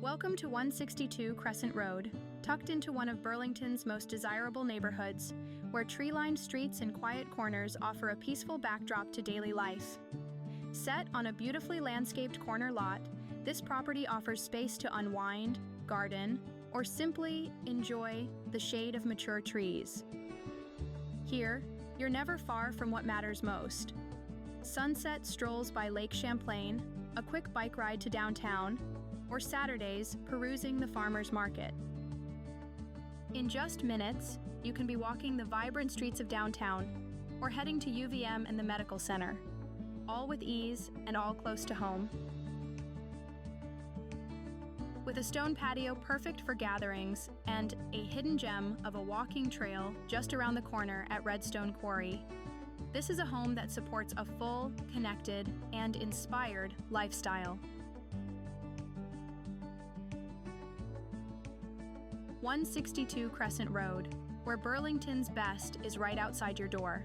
Welcome to 162 Crescent Road, tucked into one of Burlington's most desirable neighborhoods, where tree-lined streets and quiet corners offer a peaceful backdrop to daily life. Set on a beautifully landscaped corner lot, this property offers space to unwind, garden, or simply enjoy the shade of mature trees. Here, you're never far from what matters most. Sunset strolls by Lake Champlain, a quick bike ride to downtown, or Saturdays perusing the farmers market. In just minutes, you can be walking the vibrant streets of downtown or heading to UVM and the medical center, all with ease and all close to home. With a stone patio perfect for gatherings and a hidden gem of a walking trail just around the corner at Redstone Quarry, this is a home that supports a full, connected, and inspired lifestyle. 162 Crescent Road, where Burlington's best is right outside your door.